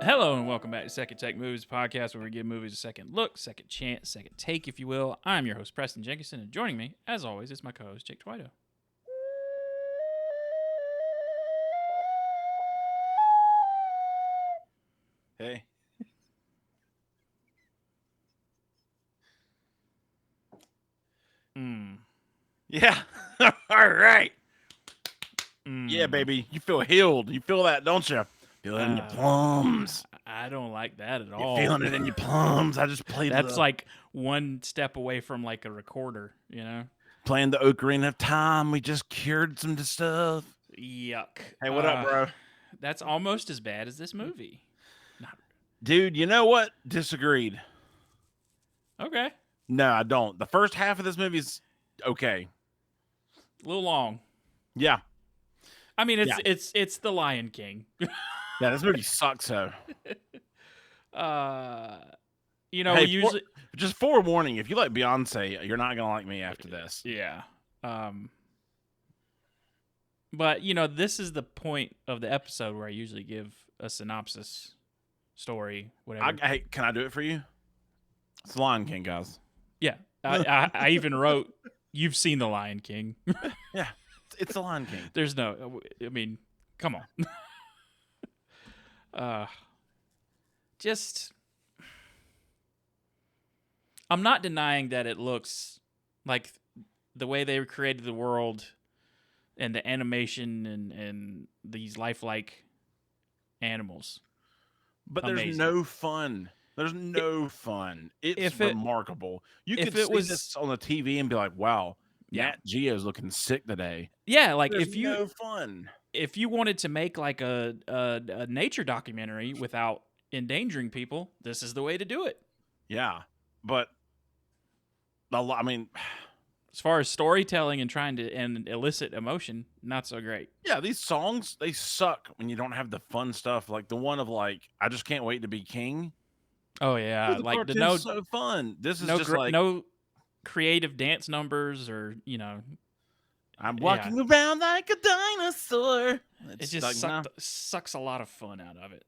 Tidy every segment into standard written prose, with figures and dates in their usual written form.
Hello and welcome back to Second Take Movies podcast, where we give movies a second look, second chance, second take, if you will. I'm your host, Preston Jenkinson, and joining me, as always, is my co-host, Jake Twito. Hey. Yeah. All right. Yeah, baby. You feel healed. You feel that, don't you? Feel it in your plums. I don't like that at You're all. feeling it in your plums. I just played That's like one step away from like a recorder, you know? Playing the Ocarina of Time. We just cured some stuff. Yuck. Hey, what up, bro? That's almost as bad as this movie. Dude, you know what? Disagreed. Okay. No, I don't. The first half of this movie is okay. A little long. Yeah. I mean, it's The Lion King. Yeah, this movie sucks, though. You know, hey, usually just forewarning, if you like Beyonce, you're not gonna like me after this. Yeah. But you know, this is the point of the episode where I usually give a synopsis, story, whatever. Hey, can I do it for you? It's The Lion King, guys. Yeah. I even wrote, "You've seen The Lion King." Yeah. It's The Lion King. There's no, I mean, come on. Just, I'm not denying that it looks like the way they created the world and the animation and these lifelike animals. But there's no fun. There's no fun. It's remarkable. You could see this on the TV and be like, wow, Nat Geo's looking sick today. Yeah, like there's no fun. If you wanted to make like a nature documentary without endangering people, this is the way to do it. Yeah, but I mean, as far as storytelling and trying to elicit emotion, not so great. Yeah, these songs, they suck when you don't have the fun stuff, like the one of like, I just can't wait to be king. Oh yeah, like the so fun. This is just like no creative dance numbers or I'm walking around like a dinosaur. It just sucks a lot of fun out of it.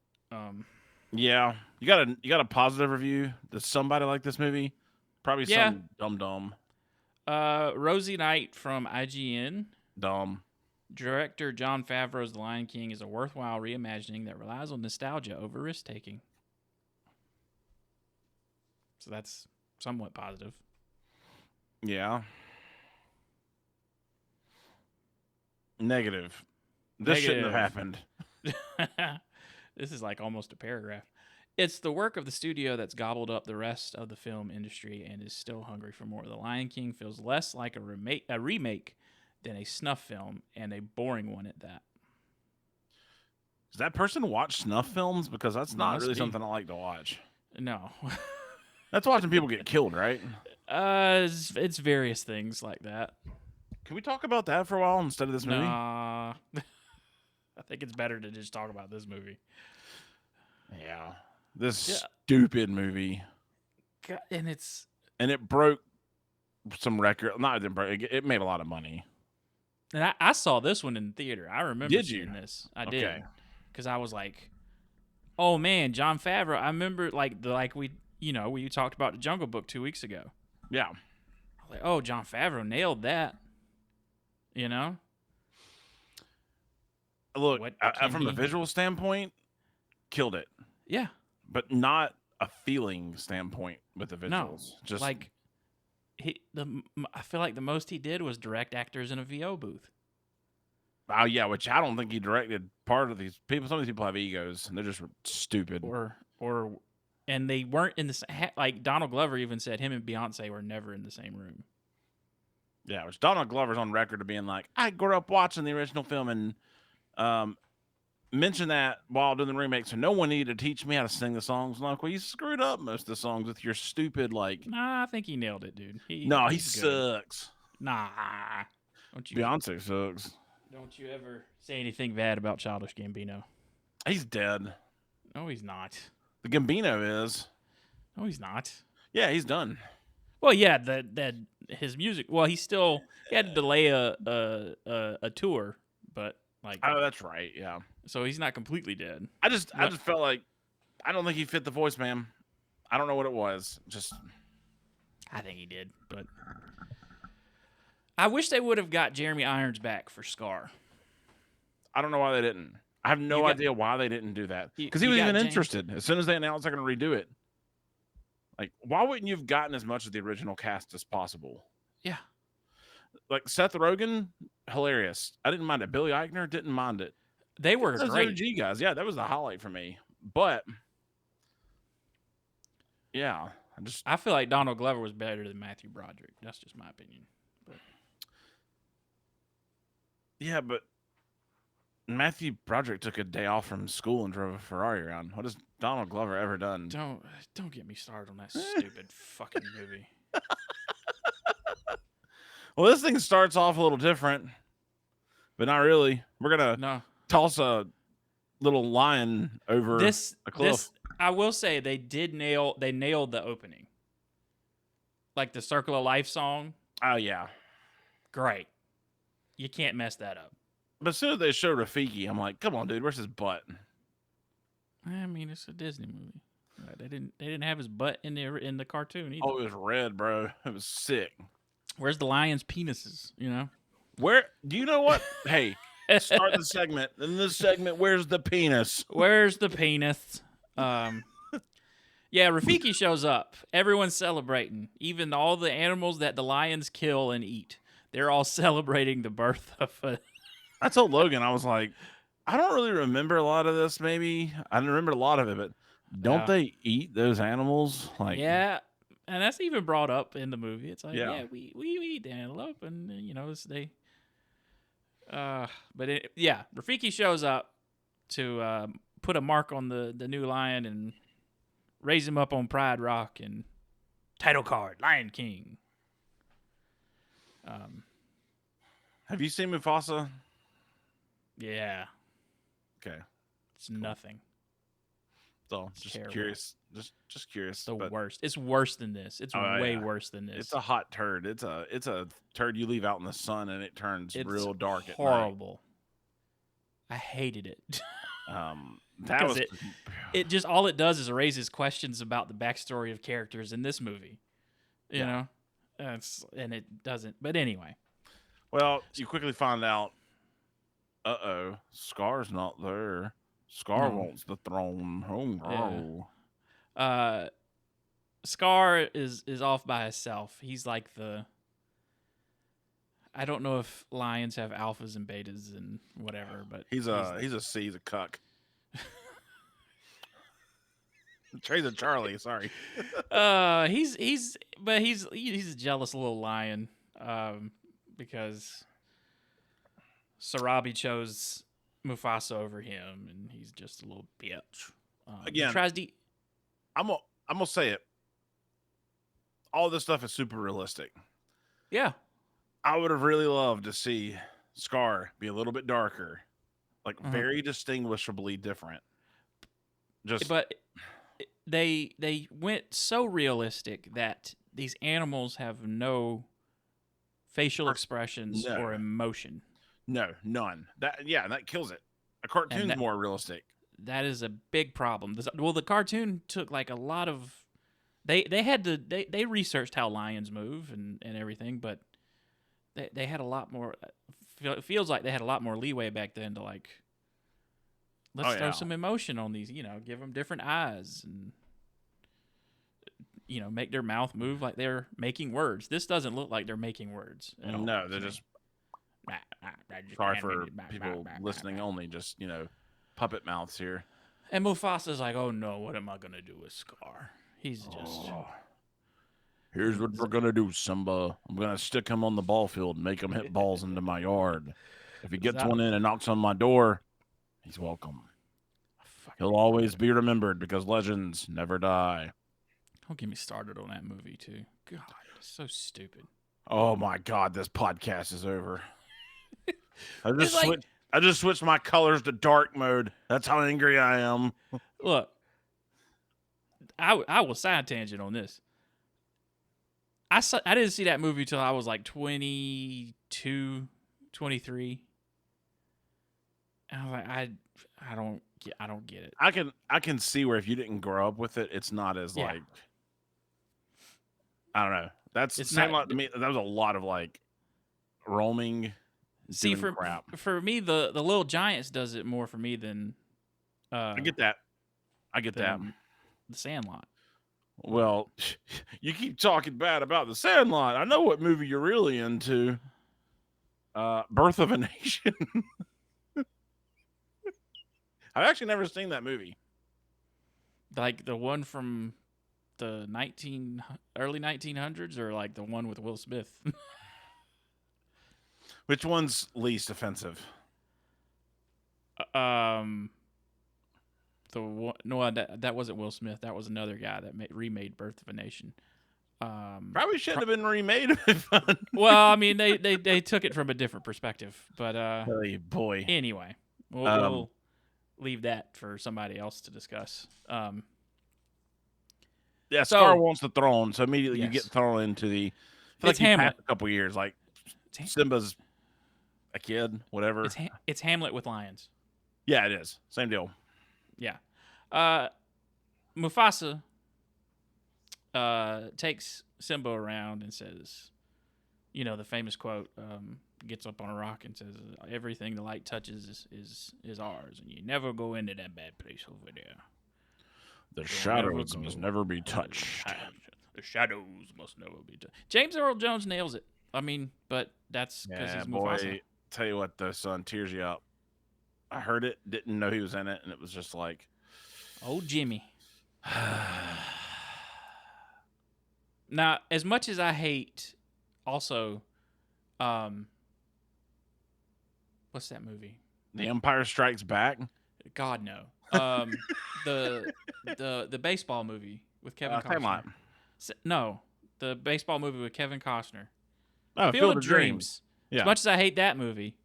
Yeah, you got a positive review. Does somebody like this movie? Probably some dumb. Rosie Knight from IGN. Dumb. Director Jon Favreau's The Lion King is a worthwhile reimagining that relies on nostalgia over risk-taking. So that's somewhat positive. Yeah. Negative. This shouldn't have happened. This is like almost a paragraph. It's the work of the studio that's gobbled up the rest of the film industry and is still hungry for more. The Lion King feels less like a remake than a snuff film, and a boring one at that. Does that person watch snuff films? Because that's not really something I like to watch. No. That's watching people get killed, right? It's various things like that. Can we talk about that for a while instead of this movie? Nah. I think it's better to just talk about this movie. Yeah. This stupid movie. God, and it broke some record. Not it broke. It made a lot of money. And I saw this one in theater. I remember seeing this. I did. Because I was like, oh man, Jon Favreau. I remember we talked about the Jungle Book 2 weeks ago. Yeah. I was like, oh, Jon Favreau nailed that. You know? Look, from a visual standpoint, killed it. Yeah. But not a feeling standpoint with the visuals. No, just like I feel like the most he did was direct actors in a VO booth. Oh yeah, which I don't think he directed. Part of these people, some of these people have egos, and they're just stupid. And they weren't in the like Donald Glover even said him and Beyonce were never in the same room. Yeah, which Donald Glover's on record of being like, I grew up watching the original film and mentioned that while doing the remake, so no one needed to teach me how to sing the songs. And like, well, you screwed up most of the songs with your stupid like. Nah, I think he nailed it, dude. He sucks. Nah, Beyonce sucks. Don't you ever say anything bad about Childish Gambino? He's dead. No, he's not. The Gambino is. No, he's not. Yeah, he's done. Well, yeah, that his music. Well, he had to delay a tour, but like. Oh, that's right. Yeah. So he's not completely dead. I just felt like I don't think he fit the voice, man. I don't know what it was. Just I think he did, but I wish they would have got Jeremy Irons back for Scar. I don't know why they didn't. I have no You got idea why they didn't do that. you, Because he you was got even James. interested. As soon as they announced they're going to redo it, like, why wouldn't you have gotten as much of the original cast as possible? Yeah, Like Seth Rogen, hilarious. I didn't mind it. Billy Eichner didn't mind it. they were Those great. OG guys, yeah, that was the highlight for me. But yeah, I feel like Donald Glover was better than Matthew Broderick. That's just my opinion. but Matthew Broderick took a day off from school and drove a Ferrari around. What has Donald Glover ever done? Don't get me started on that stupid fucking movie. Well, this thing starts off a little different, but not really. We're gonna toss a little lion over a cliff. I will say they nailed the opening. Like the Circle of Life song. Oh yeah, great. You can't mess that up. But as soon as they show Rafiki, I'm like, come on, dude, where's his butt? I mean, it's a Disney movie. They didn't have his butt in the cartoon either. Oh, it was red, bro. It was sick. Where's the lion's penises? You know. Where do you know what? Hey, start the segment. In this segment, where's the penis? Where's the penis? Yeah, Rafiki shows up. Everyone's celebrating. Even all the animals that the lions kill and eat. They're all celebrating the birth of a... I told Logan, I was like, I don't really remember a lot of this, maybe. I didn't remember a lot of it, but don't they eat those animals? Like, yeah, and that's even brought up in the movie. It's like, yeah, we eat the antelope, and, you know, they... Rafiki shows up to put a mark on the new lion and raise him up on Pride Rock and title card, Lion King. Have you seen Mufasa? Yeah. Okay. It's nothing. So just terrible. Curious. Just curious. The worst. It's worse than this. It's way worse than this. It's a hot turd. It's a turd you leave out in the sun and it turns real dark at night. Horrible. I hated it. That was it just all it does is it raises questions about the backstory of characters in this movie. You know? And it doesn't. But anyway. Well, you quickly find out, Scar's not there. Scar wants the throne. Scar is off by himself. He's like I don't know if lions have alphas and betas and whatever, but he's a C, he's a cuck. Trey's a Charlie, sorry. He's a jealous little lion, because Sarabi chose Mufasa over him, and he's just a little bitch. Again, I'm gonna say it. All this stuff is super realistic. Yeah, I would have really loved to see Scar be a little bit darker, like very distinguishably different. But they went so realistic that these animals have no facial expressions or emotion. No, none. That kills it. A cartoon's more realistic. That is a big problem. The cartoon took like a lot of. They researched how lions move and everything, but they had a lot more. It feels like they had a lot more leeway back then to like. Let's throw some emotion on these. You know, give them different eyes and. You know, make their mouth move like they're making words. This doesn't look like they're making words. No, they're just. Sorry for people listening only, just, puppet mouths here. And Mufasa's like, oh no, what am I going to do with Scar? He's just... Here's what we're going to do, Simba. I'm going to stick him on the ball field and make him hit balls into my yard. If he gets one in and knocks on my door, he's welcome. He'll always be remembered because legends never die. Don't get me started on that movie, too. God, it's so stupid. Oh my God, this podcast is over. I just switched my colors to dark mode. That's how angry I am. Look, I will side tangent on this. I didn't see that movie till I was like 22, 23. And I was like, I don't get it. I can see where if you didn't grow up with it, it's not as Yeah, like I don't know. That's it's not. Sandlot to me. That was a lot of like roaming, See, doing crap. for me, the Little Giants does it more for me I uh get that. I get that. than the Sandlot. Well, you keep talking bad about the Sandlot. I know what movie you're really into. Birth of a Nation. I've actually never seen that movie. Like the one from the early 1900s, or like the one with Will Smith. Which one's least offensive? um, the one, no, that wasn't Will Smith. That was another guy that remade Birth of a Nation. Probably shouldn't have been remade. Well, I mean, they took it from a different perspective, but Hey, boy. anyway, we'll leave that for somebody else to discuss. Yeah, So- Scar wants the throne, so immediately you Yes. get thrown into the. I feel It's like you Hamlet. passed a couple years, like It's, Simba's a kid, whatever. it's Hamlet with lions. Yeah, it is. Same deal. Yeah. Mufasa takes Simba around and says, you know, the famous quote, gets up on a rock and says, everything the light touches is ours, and you never go into that bad place over there. The shadows must never be touched. The shadows must never be touched. James Earl Jones nails it. I mean, but that's because he's Mufasa. Boy, tell you what, though, son, tears you up. I heard it, didn't know he was in it, and it was just like, Oh, Jimmy. Now, as much as I hate, also, what's that movie? The Empire Strikes Back. God no. The baseball movie with Kevin Costner. Sandlot. No, the baseball movie with Kevin Costner. Oh, Field of Dreams. Yeah. As much as I hate that movie,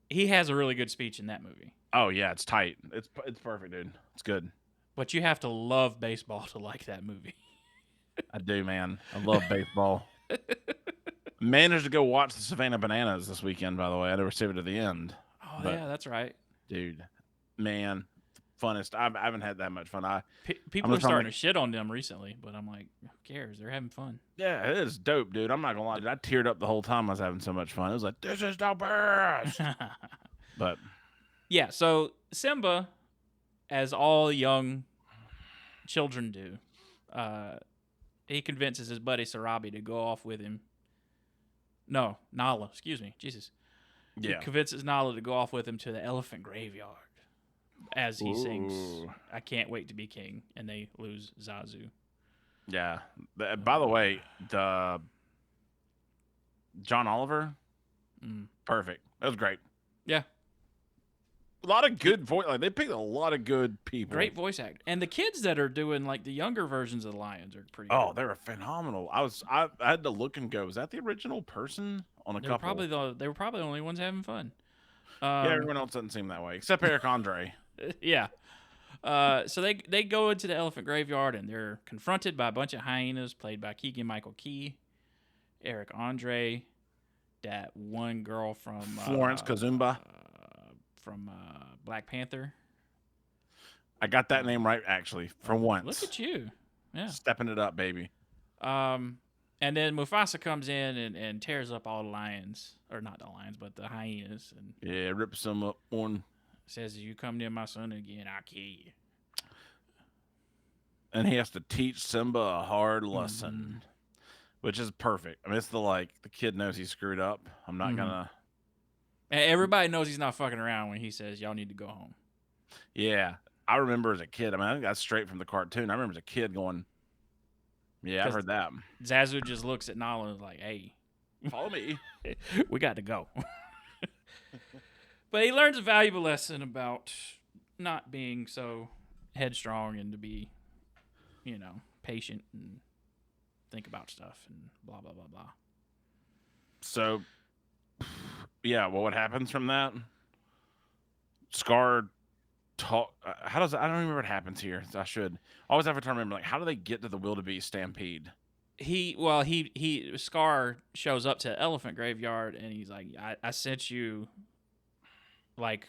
he has a really good speech in that movie. Oh yeah, it's tight. It's perfect, dude. It's good. But you have to love baseball to like that movie. I do, man. I love baseball. Managed to go watch the Savannah Bananas this weekend, by the way. I never saved it to the end. Oh, But- yeah, that's right. Dude, man, funnest. I haven't had that much fun. People are starting to shit on them recently, but I'm like, who cares? They're having fun. Yeah, it is dope, dude. I'm not gonna lie, dude. I teared up the whole time I was having so much fun. It was like, this is the best. But Yeah, so Simba, as all young children do, he convinces his buddy Sarabi to go off with him. No, Nala, excuse me. Jesus. yeah, He convinces Nala to go off with him to the elephant graveyard as he sings, Ooh. I Can't Wait to Be King, and they lose Zazu. yeah. By the way, the John Oliver, perfect. That was great. Yeah. A lot of good voice. Like they picked a lot of good people. Great voice act. And the kids that are doing like the younger versions of the Lions are pretty Oh, good. they were phenomenal. I had to look and go, is that the original person on a They were couple? they were probably the only ones having fun. Yeah, everyone else doesn't seem that way, except Eric Andre. Yeah. So they go into the elephant graveyard and they're confronted by a bunch of hyenas played by Keegan Michael Key, Eric Andre, that one girl from Florence Kazumba. from Black Panther. I got that name right, actually, for once. Look at you. Yeah. Stepping it up, baby. And then Mufasa comes in and tears up all the lions, or not the lions, but the hyenas, and Yeah, rips them up one. says, "If you come near my son again, I'll kill you." And he has to teach Simba a hard Mm-hmm. lesson, which is perfect. I mean, it's the kid knows he screwed up. I'm not Mhm. gonna. And everybody knows he's not fucking around when he says, "Y'all need to go home." Yeah, I remember as a kid. I mean, I think that's straight from the cartoon. I remember as a kid going, "Yeah, I've 'Cause- heard that." Zazu just looks at Nala and is like, "Hey, Follow me. we got to go." But he learns a valuable lesson about not being so headstrong and to be, patient and think about stuff and blah, blah, blah, blah. So, yeah, well, what happens from that? Scar talk. How does I don't remember what happens here. I should I always have to remember. How do they get to the wildebeest stampede? Scar shows up to the elephant graveyard and he's like, I sent you like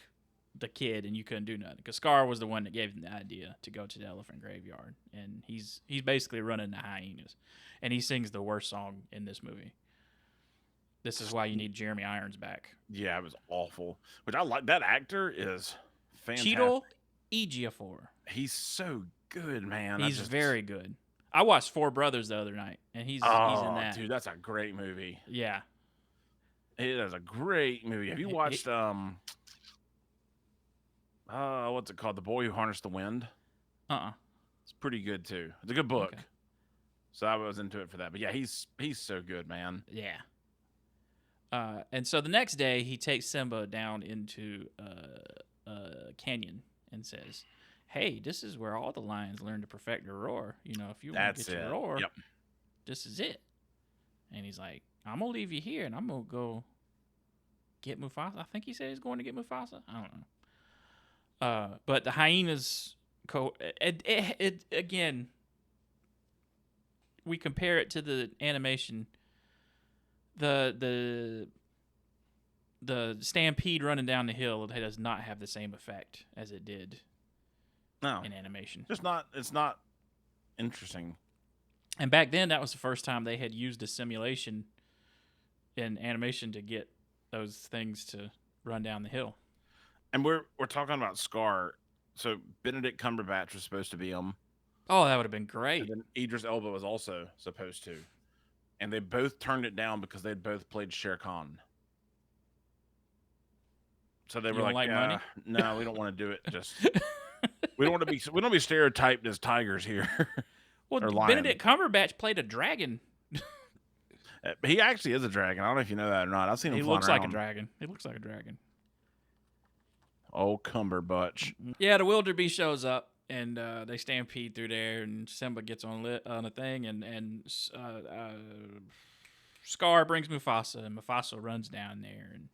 the kid, and you couldn't do nothing because Scar was the one that gave him the idea to go to the elephant graveyard, and he's basically running the hyenas, and he sings the worst song in this movie. This is why you need Jeremy Irons back. Yeah, it was awful. Which I like. That actor is fantastic. Cheeto Ejiofor. He's so good, man. He's very good. I watched Four Brothers the other night, and he's in that. Dude, that's a great movie. Yeah, it is a great movie. Have you watched what's it called? The Boy Who Harnessed the Wind. It's pretty good too. It's a good book. Okay. So I was into it for that. But yeah, he's so good, man. Yeah. And so the next day, he takes Simba down into a canyon and says, "Hey, this is where all the lions learn to perfect their roar. You know, if you want to get your roar, this is it." And he's like, "I'm gonna leave you here, and I'm gonna go get Mufasa." I think he said he's going to get Mufasa. I don't know. But the hyenas, again, we compare it to the animation. The stampede running down the hill, it does not have the same effect as it did in animation. It's not interesting. And back then, that was the first time they had used a simulation in animation to get those things to run down the hill. And we're talking about Scar. So Benedict Cumberbatch was supposed to be him. Oh, that would have been great. And then Idris Elba was also supposed to. And they both turned it down because they'd both played Shere Khan. So they were like money? No, we don't want to do it. Just we don't want to be stereotyped as tigers here. Well, Benedict Cumberbatch played a dragon. He actually is a dragon. I don't know if you know that or not. I've seen him. He looks like a dragon. He looks like a dragon. Oh, Cumberbatch. Yeah, the wildebeest shows up. And they stampede through there, and Simba gets on a thing, and Scar brings Mufasa, and Mufasa runs down there. And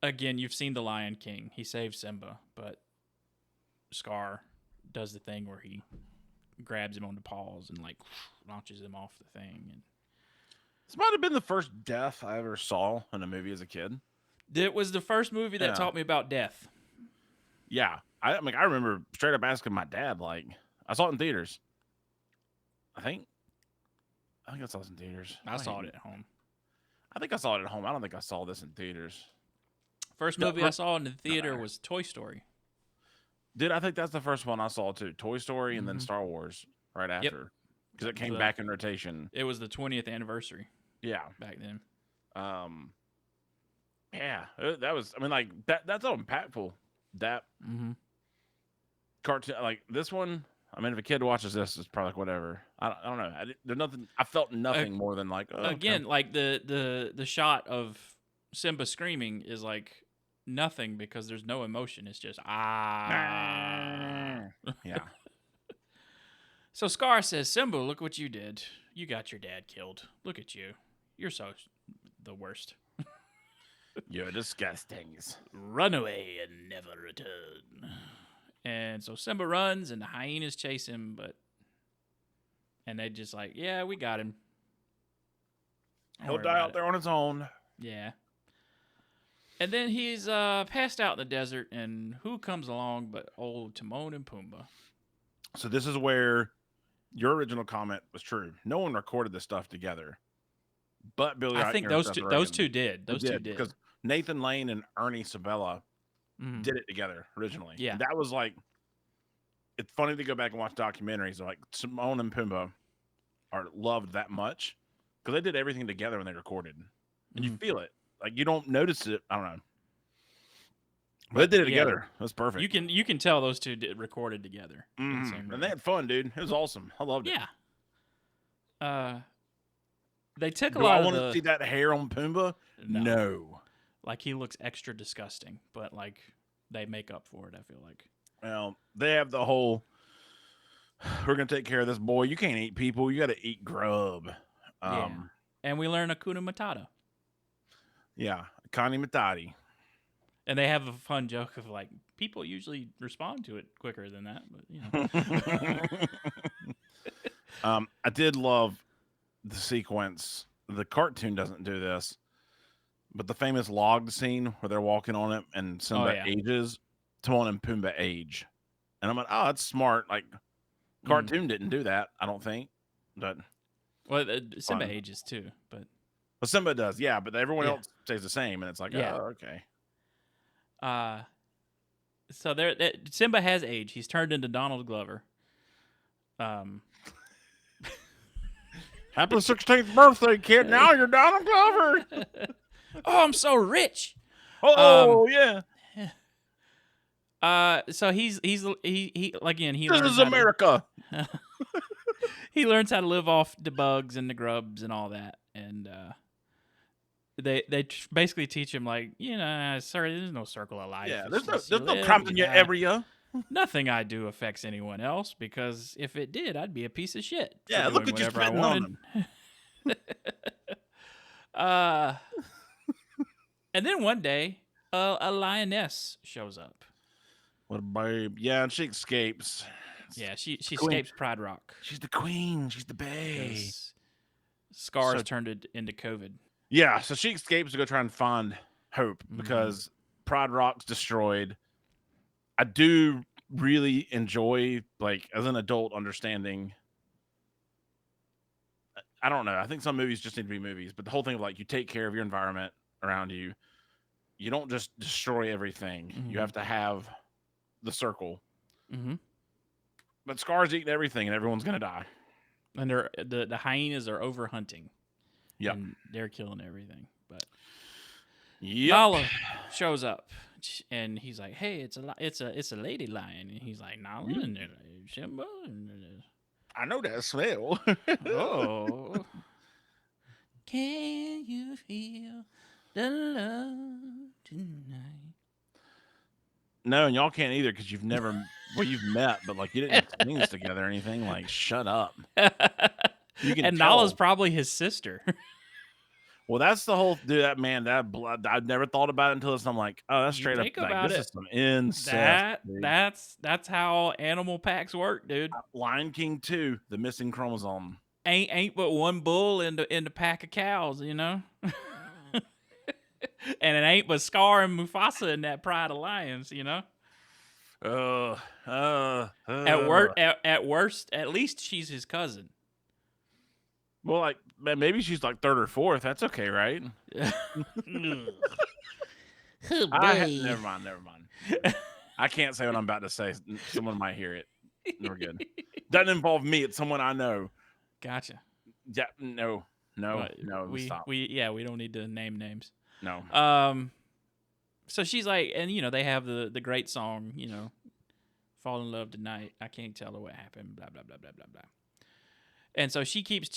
again, you've seen The Lion King. He saves Simba, but Scar does the thing where he grabs him on the paws and like launches him off the thing. And this might have been the first death I ever saw in a movie as a kid. It was the first movie that taught me about death. Yeah. I remember straight up asking my dad, like, I saw it in theaters. I think I saw it in theaters. I saw it at home. I think I saw it at home. I don't think I saw this in theaters. First movie I saw in the theater was Toy Story. I think that's the first one I saw too. Toy Story and then Star Wars right after. Because it came back in rotation. It was the 20th anniversary. Yeah. Back then. Yeah. That was, that's so impactful. That cartoon, like this one, if a kid watches this, it's probably like whatever. I don't know. There's nothing. I felt nothing more than like again, like the shot of Simba screaming is like nothing because there's no emotion. It's just Yeah. So Scar says, "Simba, look what you did. You got your dad killed. Look at you. You're so the worst. You're disgusting. Run away and never return." And so Simba runs, and the hyenas chase him, and they just like, "Yeah, we got him. He'll die out there on his own." Yeah. And then he's passed out in the desert, and who comes along but old Timon and Pumbaa? So this is where your original comment was true. No one recorded this stuff together, but Billy. I think those two did. Those two did because Nathan Lane and Ernie Sabella did it together originally. Yeah, and that was like. It's funny to go back and watch documentaries. Like Timon and Pumbaa are loved that much because they did everything together when they recorded, and you feel it. Like you don't notice it. I don't know. But they did it together. That's perfect. You can tell those two recorded together. And they had fun, dude. It was awesome. I loved it. Yeah. They took a Do lot I of want to see that hair on Pumbaa? No. Like he looks extra disgusting, but like they make up for it. I feel like. Well, they have the whole. We're gonna take care of this boy. You can't eat people. You got to eat grub. And we learn Hakuna Matata. Yeah, Connie Matati. And they have a fun joke of like people usually respond to it quicker than that, but I did love the sequence. The cartoon doesn't do this, but the famous log scene where they're walking on it and Oh Simba yeah. ages, Timon and Pumbaa age. And I'm like, oh, that's smart. Like, Mm. cartoon didn't do that, I don't think. But Well, Simba fun. ages too, but But Simba does, yeah. But everyone yeah, else stays the same, and it's like, yeah. oh, okay. Uh, so Simba has aged. He's turned into Donald Glover. Um, Happy 16th birthday, kid! Now you're Donald Glover. oh, I'm so rich. Oh yeah, So he again he this learns is how to America. he learns how to live off the bugs and the grubs and all that, and they basically teach him like, sir, there's no circle of life. Yeah, It's just you there's no live, crumbs you in your die. area. Nothing I do affects anyone else because if it did, I'd be a piece of shit for Yeah, look doing at you whatever I spitting on wanted. them. uh, and then one day, a lioness shows up. What a babe. Yeah, and she escapes. Yeah, she Queen. escapes Pride Rock She's the queen. She's the bae. because Scars So turned it into COVID. yeah, so she escapes to go try and find Hope Mhm. because Pride Rock's destroyed. I do really enjoy, like, as an adult, understanding. I don't know. I think some movies just need to be movies, but the whole thing of like you take care of your environment around you. You don't just destroy everything. You Mhm. have to have the circle. Mm-hmm. But Scar's eating everything, and everyone's gonna die. And the hyenas are over hunting. Yep. And they're killing everything. But Yep. Nala shows up, and he's like, "Hey, it's a lady lion." And he's like, "Nala and Simba." I know that smell. Oh, can you feel the love tonight? No, and y'all can't either because you've never. Well, you've met, but like you didn't have things together or anything. Like, shut up. You can And tell. Nala's probably his sister. Well, that's the whole dude. That man, that blood. I've never thought about it until this. I'm like, oh, that's You straight up. think Like, about this it. is some incest. Dude. That's how animal packs work, dude. Lion King 2, The Missing Chromosome. Ain't but one bull in the pack of cows, you know. And it ain't but Scar and Mufasa in that pride of lions, you know. At worst, at least she's his cousin. Well, like, man, maybe she's like third or fourth. That's okay, right? Never mind. I can't say what I'm about to say. Someone might hear it. We're good. Doesn't involve me. It's someone I know. Gotcha. Yeah, no. Stop. We don't need to name names. No. So she's like, and they have the great song, "Fall in Love Tonight." I can't tell her what happened. Blah blah blah blah blah blah. And so she keeps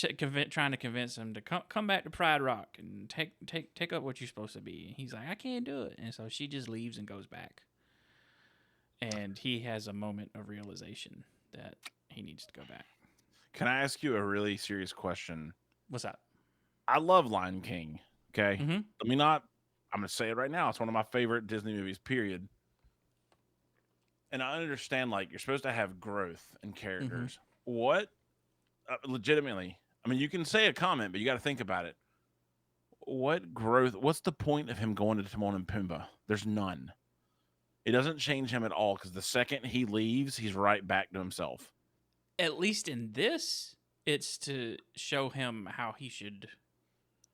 trying to convince him to come back to Pride Rock and take up what you're supposed to be. And he's like, I can't do it. And so she just leaves and goes back. And he has a moment of realization that he needs to go back. Can I ask you a really serious question? What's up? I love Lion King. Okay. Mm-hmm. I'm going to say it right now. It's one of my favorite Disney movies, period. And I understand, like, you're supposed to have growth in characters. Mm-hmm. What? Legitimately, I mean, you can say a comment, but you got to think about it. What growth? What's the point of him going to Timon and Pumbaa? There's none. It doesn't change him at all because the second he leaves, he's right back to himself. At least in this, it's to show him how he should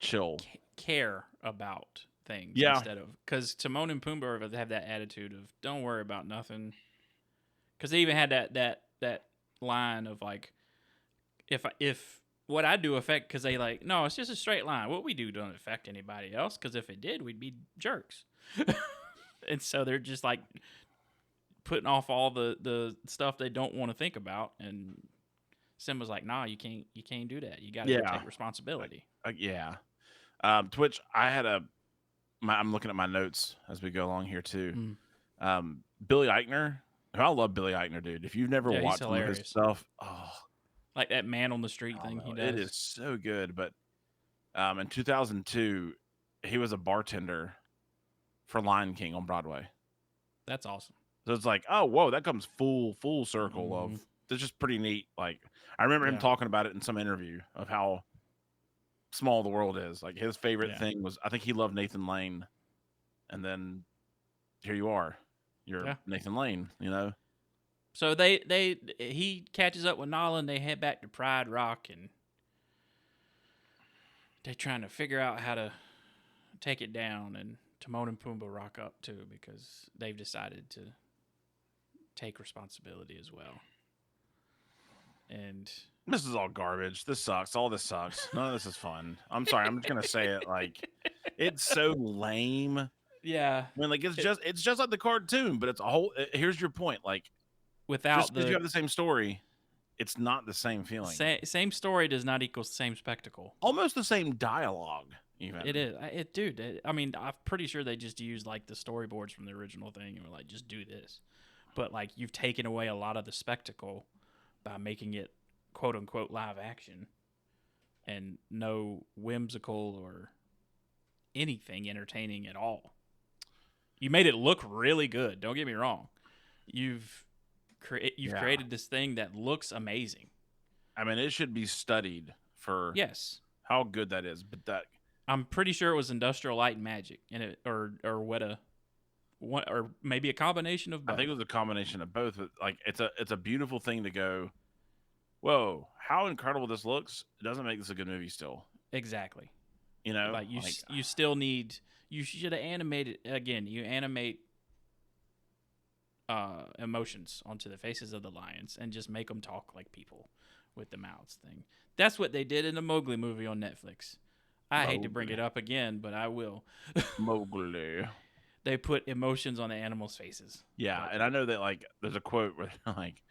chill, care about things instead of, because Timon and Pumbaa have that attitude of don't worry about nothing. Because they even had that line of like, if what I do affect, because they like, no, it's just a straight line. What we do doesn't affect anybody else, because if it did, we'd be jerks. And so they're just like putting off all the stuff they don't want to think about. And Simba's like, nah, you can't do that. You got to take responsibility. Twitch, I'm looking at my notes as we go along here too. Billy Eichner. I love Billy Eichner, dude. If you've never watched some of his stuff, like that Man on the Street thing he does. It is so good. But in 2002, he was a bartender for Lion King on Broadway. That's awesome. So it's like, oh, whoa, that comes full circle of. It's just pretty neat. Like, I remember him talking about it in some interview of how small the world is. Like his favorite Yeah. thing was, I think he loved Nathan Lane, and then here you are, you're Yeah. Nathan Lane. You know. So he catches up with Nala and they head back to Pride Rock and they're trying to figure out how to take it down, and Timon and Pumbaa rock up too because they've decided to take responsibility as well. And This is all garbage. This sucks. All this sucks. None of this is fun. I'm sorry. I'm just gonna say it. Like, it's so lame. yeah, I mean, like it's just like the cartoon, but it's a whole. Here's your point. Like, just without because you the have the same story, it's not the same feeling. same story does not equal same spectacle. Almost the same dialogue. Even It is, dude. I mean, I'm pretty sure they just used like the storyboards from the original thing and were like, just do this. But like, you've taken away a lot of the spectacle by making it quote unquote live action and no whimsical or anything entertaining at all. You made it look really good. Don't get me wrong. You've created this thing that looks amazing. I mean, it should be studied for Yes, how good that is. But that I'm pretty sure it was Industrial Light and Magic, and it or Weta, or maybe a combination of both. I think it was a combination of both. But like, it's a beautiful thing to go. Whoa, how incredible this looks! It doesn't make this a good movie still. Exactly. You know, like you still need. You should have animated again. You animate emotions onto the faces of the lions and just make them talk like people with the mouths thing. That's what they did in the Mowgli movie on Netflix. I hate to bring it up again, but I will. Mowgli. They put emotions on the animals' faces. Yeah, and I know that like there's a quote where like,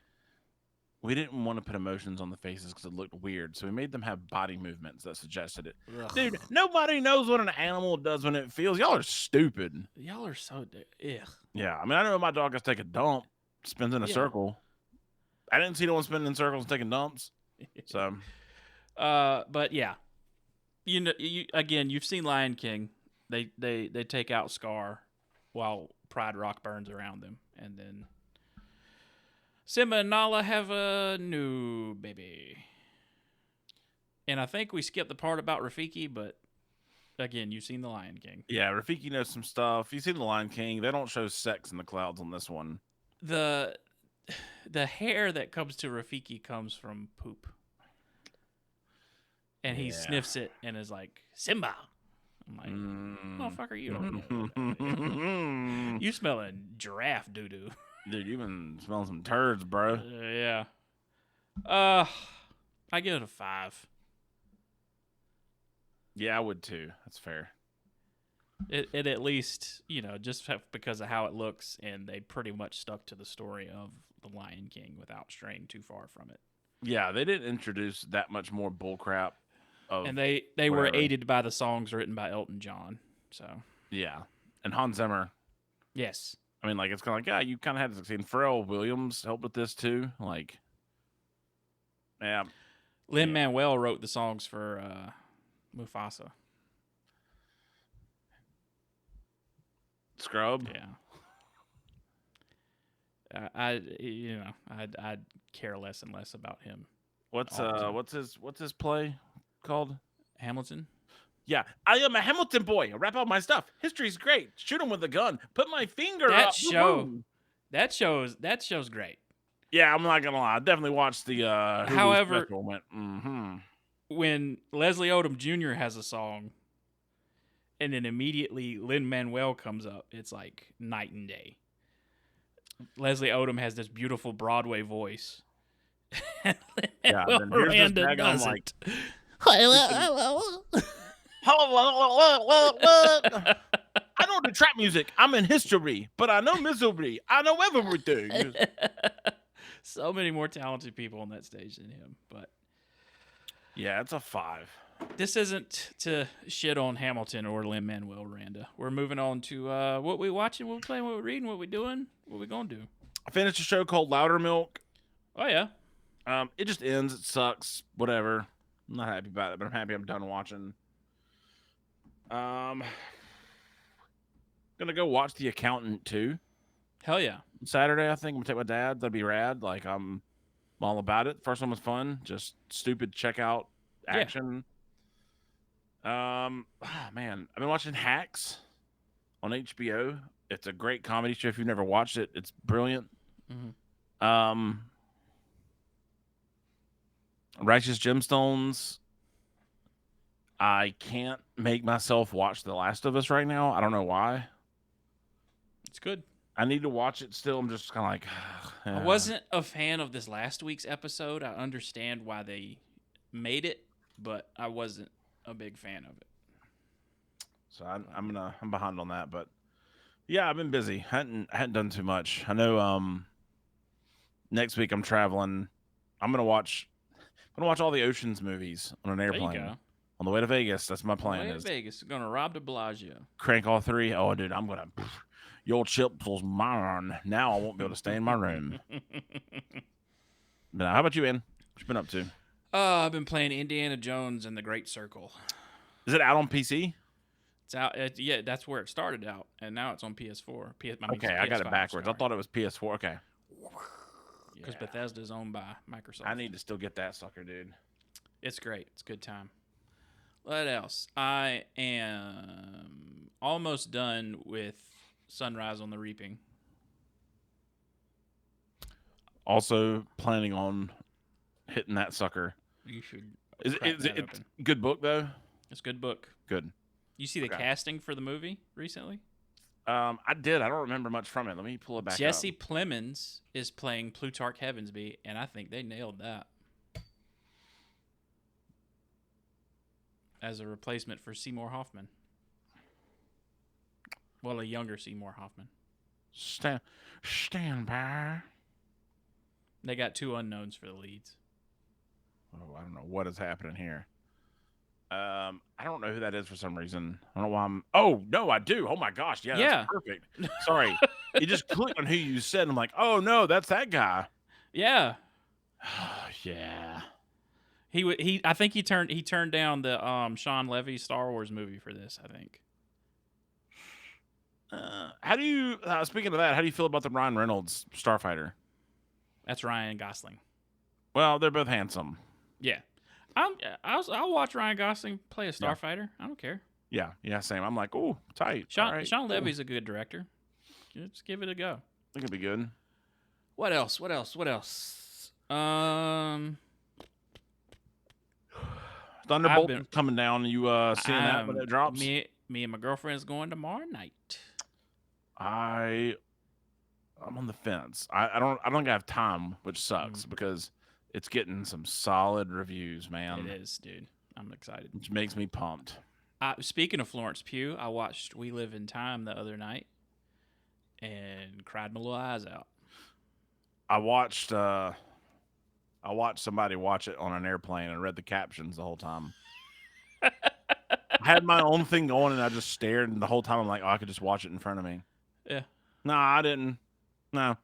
we didn't want to put emotions on the faces because it looked weird, so we made them have body movements that suggested it. Ugh. Dude, nobody knows what an animal does when it feels. Y'all are stupid. Y'all are so ugh. Yeah, I mean, I know my dog has to take a dump, spins in a circle. I didn't see no one spinning in circles and taking dumps. So, but yeah, you've seen Lion King. They take out Scar while Pride Rock burns around them, and then Simba and Nala have a new baby. And I think we skipped the part about Rafiki, but again, you've seen The Lion King. Yeah, Rafiki knows some stuff. You've seen The Lion King. They don't show sex in the clouds on this one. The hair that comes to Rafiki comes from poop. And he sniffs it and is like, Simba. I'm like, motherfucker, you don't you smelling giraffe doo-doo. Dude, you've been smelling some turds, bro. Yeah. I give it a 5. Yeah, I would too. That's fair. It at least, just because of how it looks, and they pretty much stuck to the story of The Lion King without straying too far from it. Yeah, they didn't introduce that much more bullcrap. And they were aided by the songs written by Elton John. So yeah, and Hans Zimmer. Yes. I mean, like, it's kind of like, yeah, you kind of had to succeed. Pharrell Williams helped with this too. Like, yeah. Lin-Manuel wrote the songs for Mufasa. Scrub. Yeah. I'd care less and less about him. What's his play called? Hamilton. Yeah, I am a Hamilton boy. I rap out my stuff. History's great. Shoot him with a gun. Put my finger up. That show's great. Yeah, I'm not gonna lie. I definitely watched the. However, went, when Leslie Odom Jr. has a song, and then immediately Lin-Manuel comes up, it's like night and day. Leslie Odom has this beautiful Broadway voice. Yeah, then here's Miranda this doesn't. like, I don't do trap music. I'm in history, but I know misery. I know everything. So many more talented people on that stage than him, but yeah, it's a 5. This isn't to shit on Hamilton or Lin-Manuel Miranda. We're moving on to what we watching, what we playing, what we reading, what we doing, what we gonna do. I finished a show called Louder Milk. Oh yeah. It just ends. It sucks. Whatever. I'm not happy about it, but I'm happy I'm done watching. Gonna go watch The Accountant 2. Hell yeah. Saturday, I think I'm gonna take my dad. That'd be rad. Like, I'm all about it. First one was fun. Just stupid checkout action. Man, I've been watching Hacks on HBO. It's a great comedy show. If you've never watched it, it's brilliant. Mm-hmm. Um, Righteous Gemstones. I can't make myself watch The Last of Us right now. I don't know why. It's good. I need to watch it still. I'm just kind of like, I wasn't a fan of this last week's episode. I understand why they made it, but I wasn't a big fan of it. So I'm behind on that, but yeah, I've been busy. Hadn't done too much. I know. Next week I'm traveling. I'm gonna watch all the Ocean's movies on an There you airplane go. on the way to Vegas. That's my plan. Way to Is Vegas. Gonna rob de Bellagio. crank all three. Oh, dude, I'm gonna. Your chips was mine. Now I won't be able to stay in my room. But how about you, man? What you been up to? I've been playing Indiana Jones and the Great Circle. Is it out on PC? It's out. Yeah, that's where it started out, and now it's on PS4. Okay, I got it backwards. I sorry. thought it was PS4. Okay. Because Yeah. Bethesda's owned by Microsoft. I need to still get that sucker, dude. It's great. It's a good time. What else? I am almost done with Sunrise on the Reaping. Also planning on hitting that sucker. You should. Is crack it that it's open. good book though? It's a good book. Good. You see the Okay. casting for the movie recently? I did. I don't remember much from it. Let me pull it back Jesse up. Plemons is playing Plutarch Heavensby, and I think they nailed that as a replacement for Seymour Hoffman. Well, a younger Seymour Hoffman. Stand by. They got two unknowns for the leads. Oh, I don't know what is happening here. I don't know who that is for some reason. I don't know why I'm. Oh no, I do. Oh my gosh, yeah, Yeah. that's perfect. Sorry, it just clicked on who you said. I'm like, oh no, that's that guy. Yeah. Yeah. He I think he turned down the Sean Levy Star Wars movie for this, I think. How do you? Speaking of that, how do you feel about the Ryan Reynolds Starfighter? That's Ryan Gosling. Well, they're both handsome. Yeah. I'll watch Ryan Gosling play a starfighter. I don't care. Yeah, same. I'm like, oh, tight. Sean, All right, Sean cool. Levy's a good director. Just give it a go. I think it'd be good. What else? Thunderbolt been- is coming down. You seeing that when it drops? Me and my girlfriend's going tomorrow night. I'm on the fence. I don't think I have time, which sucks because it's getting some solid reviews, man. It is, dude. I'm excited. Which makes me pumped. Speaking of Florence Pugh, I watched We Live in Time the other night and cried my little eyes out. I watched somebody watch it on an airplane and read the captions the whole time. I had my own thing going and I just stared, and the whole time I'm like, oh, I could just watch it in front of me. Yeah. No, I didn't. No.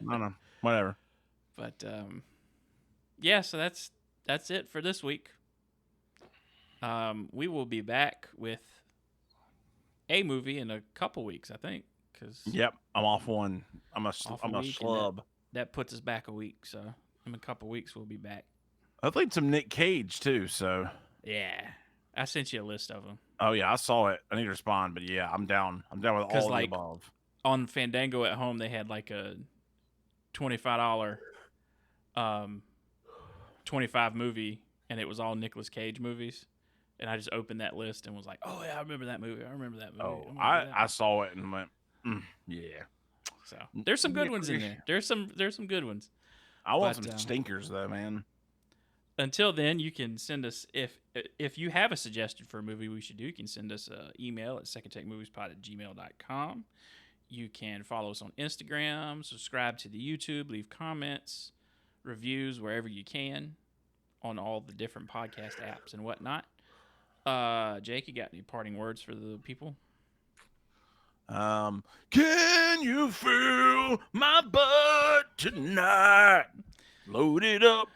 No. Whatever. But yeah, so that's it for this week. We will be back with a movie in a couple weeks, I think. Yep, I'm off one. I'm a week, schlub. That puts us back a week. So in a couple weeks, we'll be back. I played some Nick Cage too. So Yeah, I sent you a list of them. oh yeah, I saw it. I need to respond, but yeah, I'm down. I'm down with all of the above. On Fandango at home, they had like a $25 25 movie, and it was all Nicolas Cage movies. And I just opened that list and was like, "Oh yeah, I remember that movie. Oh, I saw it and went, yeah." So there's some good ones in there. There's some good ones. I want some stinkers though, man. Until then, you can send us if you have a suggestion for a movie we should do. You can send us an email at secondtakemoviespod@gmail.com. You can follow us on Instagram, subscribe to the YouTube, leave comments, reviews wherever you can on all the different podcast apps and whatnot. Jake, you got any parting words for the people? Can you feel my butt tonight? Load it up.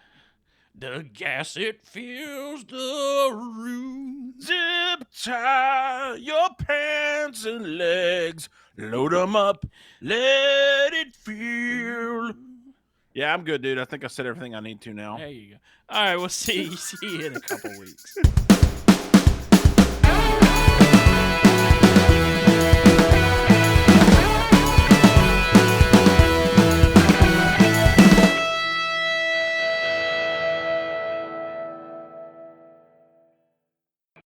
The gas, it fills the room. Zip tie your pants and legs. Load them up. Let it feel. Yeah, I'm good, dude. I think I said everything I need to now. There you go. All right, we'll see you in a couple weeks.